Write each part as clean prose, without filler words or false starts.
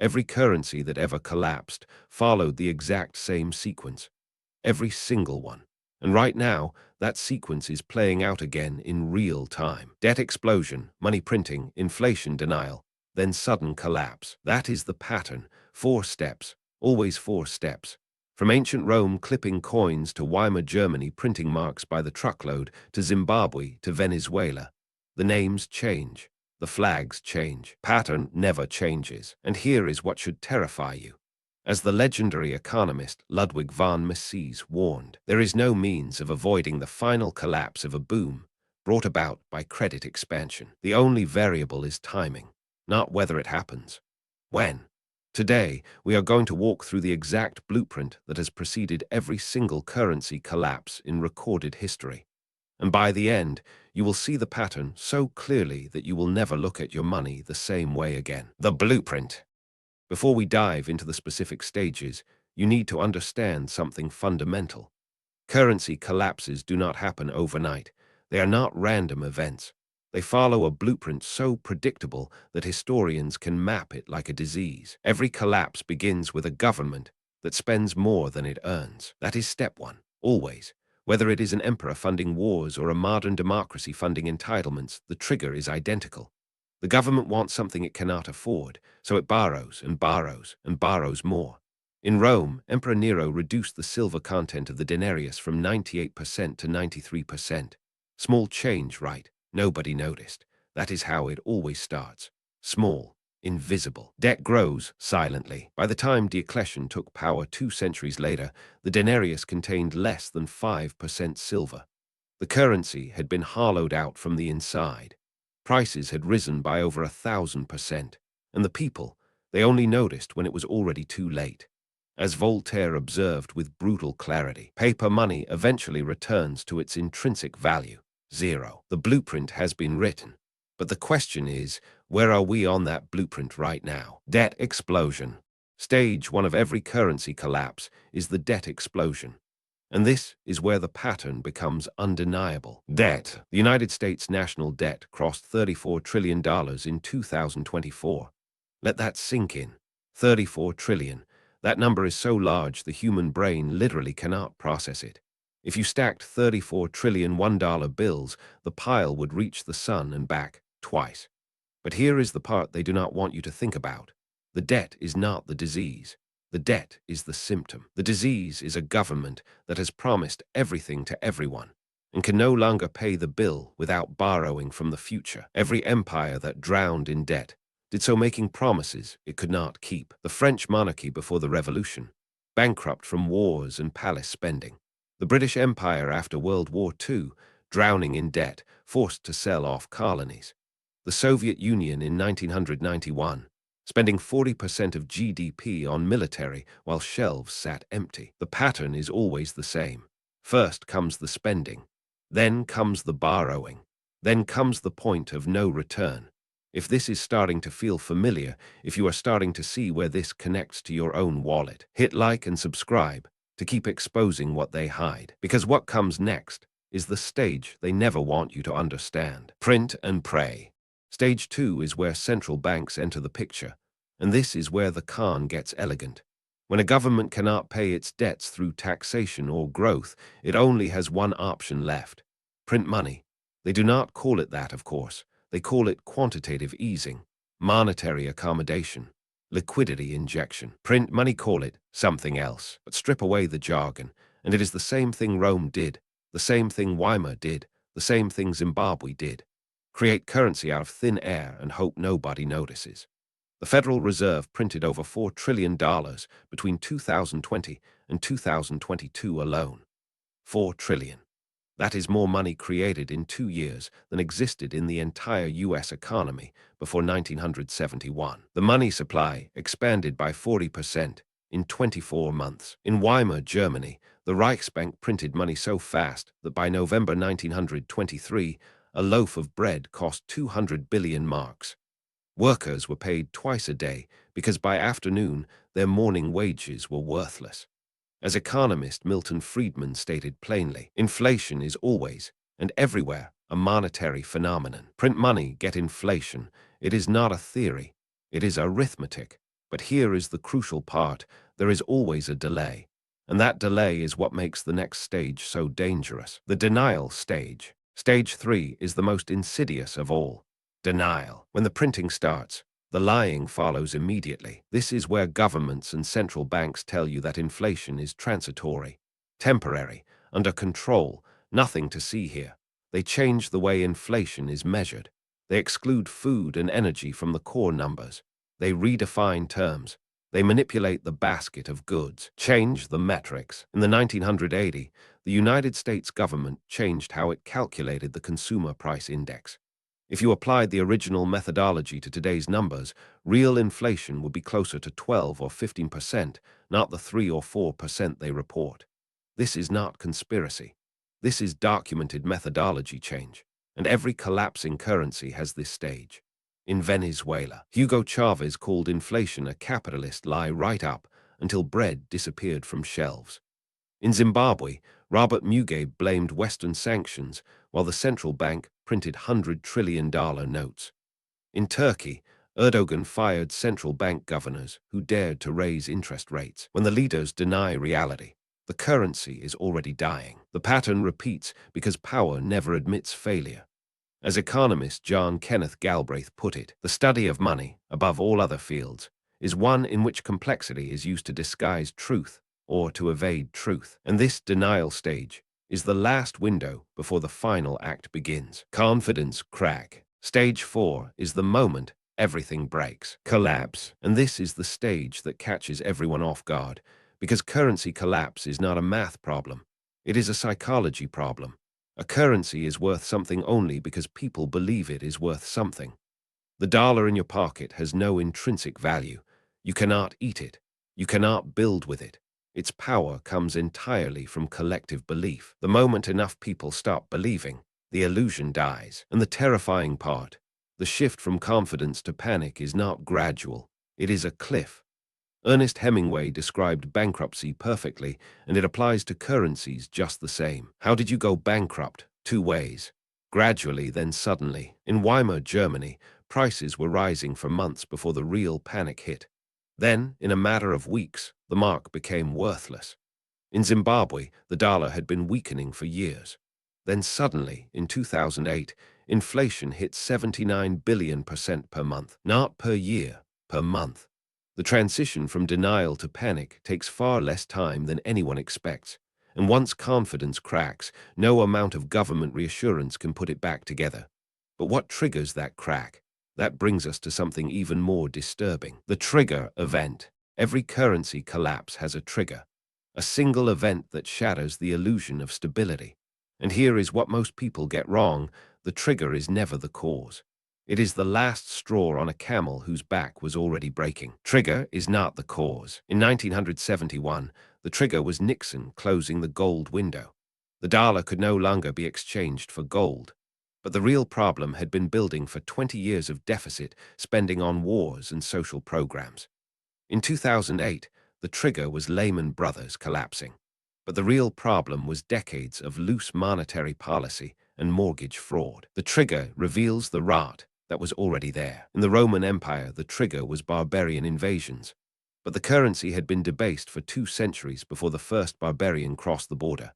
Every currency that ever collapsed followed the exact same sequence. Every single one. And right now, that sequence is playing out again in real time. Debt explosion, money printing, inflation denial, then sudden collapse. That is the pattern. 4 steps. Always 4 steps. From ancient Rome clipping coins to Weimar Germany printing marks by the truckload to Zimbabwe to Venezuela. The names change. The flags change. Pattern never changes. And here is what should terrify you. As the legendary economist Ludwig von Mises warned, there is no means of avoiding the final collapse of a boom brought about by credit expansion. The only variable is timing, not whether it happens. When? Today, we are going to walk through the exact blueprint that has preceded every single currency collapse in recorded history. And by the end, you will see the pattern so clearly that you will never look at your money the same way again. The blueprint. Before we dive into the specific stages, you need to understand something fundamental. Currency collapses do not happen overnight. They are not random events. They follow a blueprint so predictable that historians can map it like a disease. Every collapse begins with a government that spends more than it earns. That is step 1, always. Whether it is an emperor funding wars or a modern democracy funding entitlements, the trigger is identical. The government wants something it cannot afford, so it borrows and borrows and borrows more. In Rome, Emperor Nero reduced the silver content of the denarius from 98% to 93%. Small change, right? Nobody noticed. That is how it always starts. Small, invisible. Debt grows silently. By the time Diocletian took power 2 centuries later, the denarius contained less than 5% silver. The currency had been hollowed out from the inside. Prices had risen by over 1,000%, and the people, they only noticed when it was already too late. As Voltaire observed with brutal clarity, paper money eventually returns to its intrinsic value, 0. The blueprint has been written. But the question is, where are we on that blueprint right now? Debt explosion. Stage 1 of every currency collapse is the debt explosion. And this is where the pattern becomes undeniable. Debt. The United States national debt crossed $34 trillion in 2024. Let that sink in. 34 trillion. That number is so large the human brain literally cannot process it. If you stacked 34 trillion $1 bills, the pile would reach the sun and back twice. But here is the part they do not want you to think about. The debt is not the disease. The debt is the symptom. The disease is a government that has promised everything to everyone and can no longer pay the bill without borrowing from the future. Every empire that drowned in debt did so making promises it could not keep. The French monarchy before the Revolution, bankrupt from wars and palace spending. The British Empire after World War II, drowning in debt, forced to sell off colonies. The Soviet Union in 1991, spending 40% of GDP on military while shelves sat empty. The pattern is always the same. First comes the spending, then comes the borrowing, then comes the point of no return. If this is starting to feel familiar, if you are starting to see where this connects to your own wallet, hit like and subscribe to keep exposing what they hide. Because what comes next is the stage they never want you to understand. Print and pray. Stage 2 is where central banks enter the picture, and this is where the con gets elegant. When a government cannot pay its debts through taxation or growth, it only has one option left: print money. They do not call it that, of course. They call it quantitative easing, monetary accommodation, liquidity injection. Print money, call it something else, but strip away the jargon, and it is the same thing Rome did, the same thing Weimar did, the same thing Zimbabwe did. Create currency out of thin air and hope nobody notices. The Federal Reserve printed over $4 trillion between 2020 and 2022 alone. 4 trillion. That is more money created in 2 years than existed in the entire U.S. economy before 1971. The money supply expanded by 40% in 24 months. In Weimar Germany, the Reichsbank printed money so fast that by November 1923, a loaf of bread cost 200 billion marks. Workers were paid twice a day because by afternoon their morning wages were worthless. As economist Milton Friedman stated plainly, inflation is always and everywhere a monetary phenomenon. Print money, get inflation. It is not a theory. It is arithmetic. But here is the crucial part. There is always a delay. And that delay is what makes the next stage so dangerous. The denial stage. Stage 3 is the most insidious of all. Denial. When the printing starts, the lying follows immediately. This is where governments and central banks tell you that inflation is transitory, temporary, under control, nothing to see here. They change the way inflation is measured. They exclude food and energy from the core numbers. They redefine terms. They manipulate the basket of goods, change the metrics. In the 1980, the United States government changed how it calculated the consumer price index. If you applied the original methodology to today's numbers, real inflation would be closer to 12 or 15%, not the 3 or 4% they report. This is not conspiracy. This is documented methodology change, and every collapsing currency has this stage. In Venezuela, Hugo Chavez called inflation a capitalist lie right up until bread disappeared from shelves. In Zimbabwe, Robert Mugabe blamed Western sanctions while the central bank printed $100 trillion notes. In Turkey, Erdogan fired central bank governors who dared to raise interest rates. When the leaders deny reality, the currency is already dying. The pattern repeats because power never admits failure. As economist John Kenneth Galbraith put it, the study of money, above all other fields, is one in which complexity is used to disguise truth or to evade truth. And this denial stage is the last window before the final act begins. Confidence crack. Stage 4 is the moment everything breaks. Collapse. And this is the stage that catches everyone off guard, because currency collapse is not a math problem. It is a psychology problem. A currency is worth something only because people believe it is worth something. The dollar in your pocket has no intrinsic value. You cannot eat it. You cannot build with it. Its power comes entirely from collective belief. The moment enough people stop believing, the illusion dies. And the terrifying part, the shift from confidence to panic is not gradual. It is a cliff. Ernest Hemingway described bankruptcy perfectly, and it applies to currencies just the same. How did you go bankrupt? 2 ways. Gradually, then suddenly. In Weimar Germany, prices were rising for months before the real panic hit. Then, in a matter of weeks, the mark became worthless. In Zimbabwe, the dollar had been weakening for years. Then suddenly, in 2008, inflation hit 79 billion% per month. Not per year, per month. The transition from denial to panic takes far less time than anyone expects. And once confidence cracks, no amount of government reassurance can put it back together. But what triggers that crack? That brings us to something even more disturbing. The trigger event. Every currency collapse has a trigger. A single event that shatters the illusion of stability. And here is what most people get wrong. The trigger is never the cause. It is the last straw on a camel whose back was already breaking. Trigger is not the cause. In 1971, the trigger was Nixon closing the gold window. The dollar could no longer be exchanged for gold. But the real problem had been building for 20 years of deficit spending on wars and social programs. In 2008, the trigger was Lehman Brothers collapsing. But the real problem was decades of loose monetary policy and mortgage fraud. The trigger reveals the rot that was already there. In the Roman Empire, the trigger was barbarian invasions. But the currency had been debased for 2 centuries before the first barbarian crossed the border.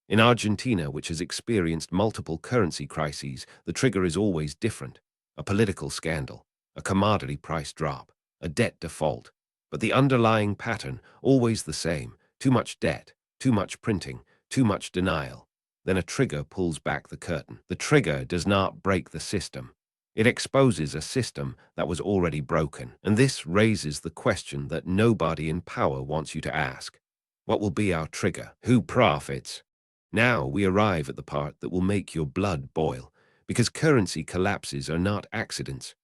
In Argentina, which has experienced multiple currency crises, the trigger is always different. A political scandal, a commodity price drop, a debt default. But the underlying pattern, always the same: too much debt, too much printing, too much denial. Then a trigger pulls back the curtain. The trigger does not break the system. It exposes a system that was already broken. And this raises the question that nobody in power wants you to ask. What will be our trigger? Who profits? Now we arrive at the part that will make your blood boil, because currency collapses are not accidents.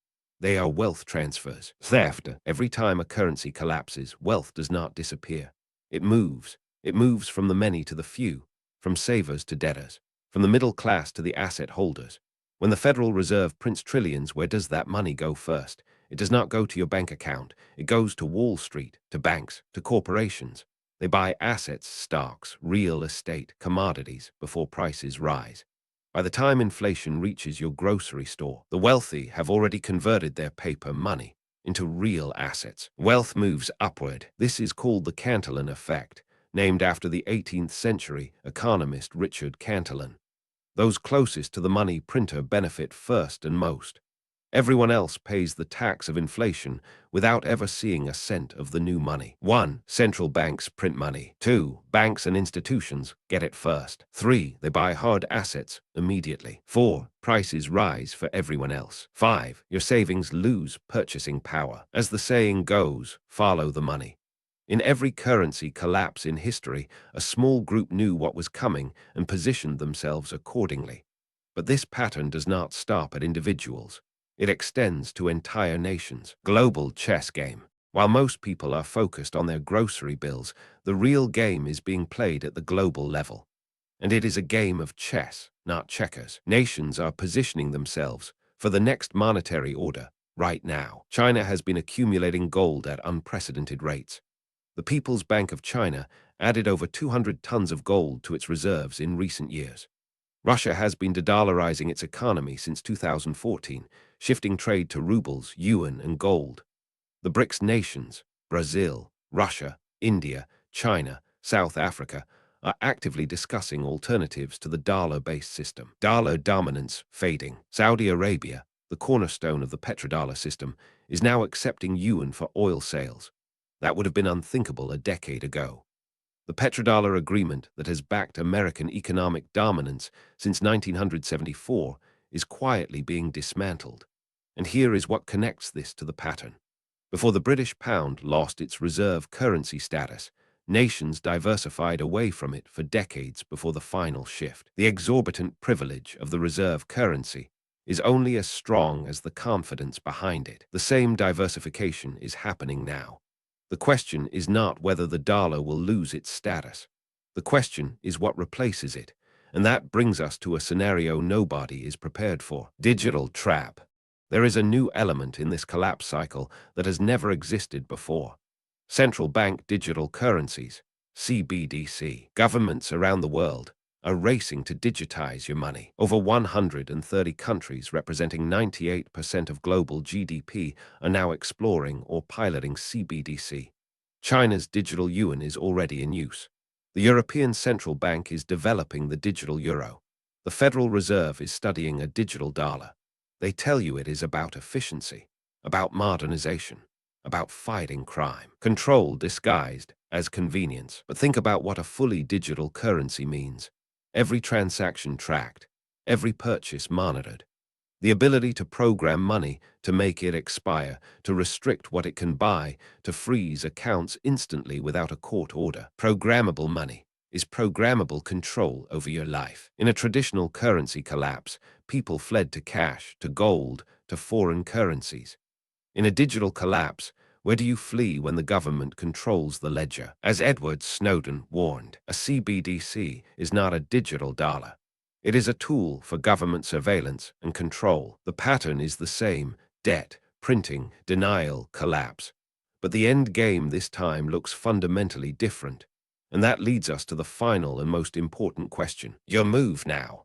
They are wealth transfers. Theft. Every time a currency collapses, wealth does not disappear. It moves. It moves from the many to the few, from savers to debtors, from the middle class to the asset holders. When the Federal Reserve prints trillions, where does that money go first? It does not go to your bank account. It goes to Wall Street, to banks, to corporations. They buy assets, stocks, real estate, commodities before prices rise. By the time inflation reaches your grocery store, the wealthy have already converted their paper money into real assets. Wealth moves upward. This is called the Cantillon effect, named after the 18th century economist Richard Cantillon. Those closest to the money printer benefit first and most. Everyone else pays the tax of inflation without ever seeing a cent of the new money. 1. Central banks print money. 2. Banks and institutions get it first. 3. They buy hard assets immediately. 4. Prices rise for everyone else. 5. Your savings lose purchasing power. As the saying goes, follow the money. In every currency collapse in history, a small group knew what was coming and positioned themselves accordingly. But this pattern does not stop at individuals. It extends to entire nations. Global chess game. While most people are focused on their grocery bills, the real game is being played at the global level. And it is a game of chess, not checkers. Nations are positioning themselves for the next monetary order right now. China has been accumulating gold at unprecedented rates. The People's Bank of China added over 200 tons of gold to its reserves in recent years. Russia has been de-dollarizing its economy since 2014, shifting trade to rubles, yuan, and gold. The BRICS nations, Brazil, Russia, India, China, South Africa, are actively discussing alternatives to the dollar-based system. Dollar dominance fading. Saudi Arabia, the cornerstone of the petrodollar system, is now accepting yuan for oil sales. That would have been unthinkable a decade ago. The petrodollar agreement that has backed American economic dominance since 1974 is quietly being dismantled. And here is what connects this to the pattern. Before the British pound lost its reserve currency status, nations diversified away from it for decades before the final shift. The exorbitant privilege of the reserve currency is only as strong as the confidence behind it. The same diversification is happening now. The question is not whether the dollar will lose its status. The question is what replaces it, and that brings us to a scenario nobody is prepared for. Digital trap. There is a new element in this collapse cycle that has never existed before. Central bank digital currencies, CBDC. Governments around the world are racing to digitize your money. Over 130 countries representing 98% of global GDP are now exploring or piloting CBDC. China's digital yuan is already in use. The European Central Bank is developing the digital euro. The Federal Reserve is studying a digital dollar. They tell you it is about efficiency, about modernization, about fighting crime. Control disguised as convenience. But think about what a fully digital currency means. Every transaction tracked, every purchase monitored. The ability to program money, to make it expire, to restrict what it can buy, to freeze accounts instantly without a court order. Programmable money is programmable control over your life. In a traditional currency collapse, people fled to cash, to gold, to foreign currencies. In a digital collapse, where do you flee when the government controls the ledger? As Edward Snowden warned, a CBDC is not a digital dollar. It is a tool for government surveillance and control. The pattern is the same: debt, printing, denial, collapse. But the end game this time looks fundamentally different. And that leads us to the final and most important question. Your move now.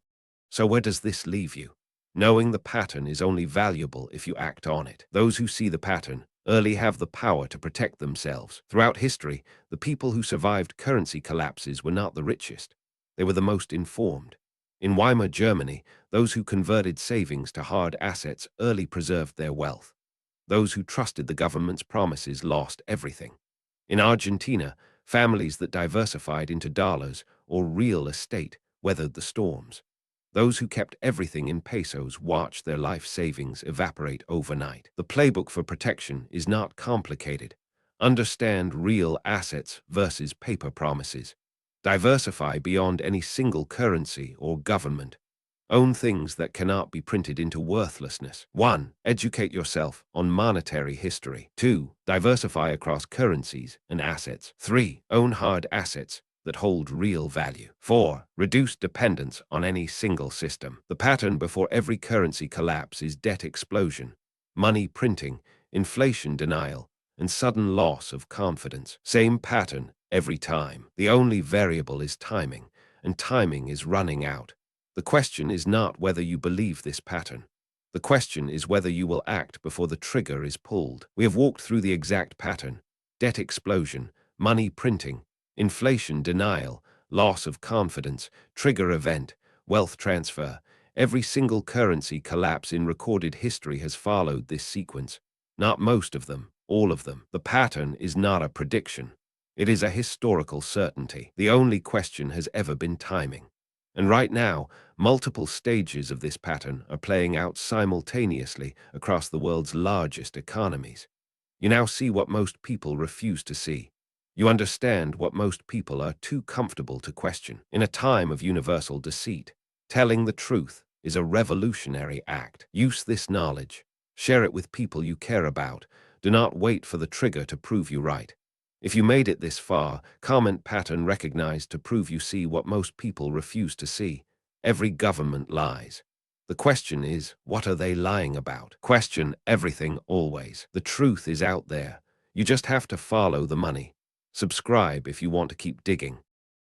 So where does this leave you? Knowing the pattern is only valuable if you act on it. Those who see the pattern early have the power to protect themselves. Throughout history, the people who survived currency collapses were not the richest. They were the most informed. In Weimar Germany, those who converted savings to hard assets early preserved their wealth. Those who trusted the government's promises lost everything. In Argentina, families that diversified into dollars or real estate weathered the storms. Those who kept everything in pesos watched their life savings evaporate overnight. The playbook for protection is not complicated. Understand real assets versus paper promises. Diversify beyond any single currency or government. Own things that cannot be printed into worthlessness. 1. Educate yourself on monetary history. 2. Diversify across currencies and assets. 3. Own hard assets that hold real value. 4. Reduce dependence on any single system. The pattern before every currency collapse is debt explosion, money printing, inflation denial, and sudden loss of confidence. Same pattern every time. The only variable is timing, and timing is running out. The question is not whether you believe this pattern. The question is whether you will act before the trigger is pulled. We have walked through the exact pattern: debt explosion, money printing, inflation denial, loss of confidence, trigger event, wealth transfer. Every single currency collapse in recorded history has followed this sequence. Not most of them, all of them. The pattern is not a prediction. It is a historical certainty. The only question has ever been timing. And right now, multiple stages of this pattern are playing out simultaneously across the world's largest economies. You now see what most people refuse to see. You understand what most people are too comfortable to question. In a time of universal deceit, telling the truth is a revolutionary act. Use this knowledge. Share it with people you care about. Do not wait for the trigger to prove you right. If you made it this far, comment pattern recognized to prove you see what most people refuse to see. Every government lies. The question is, what are they lying about? Question everything always. The truth is out there. You just have to follow the money. Subscribe if you want to keep digging.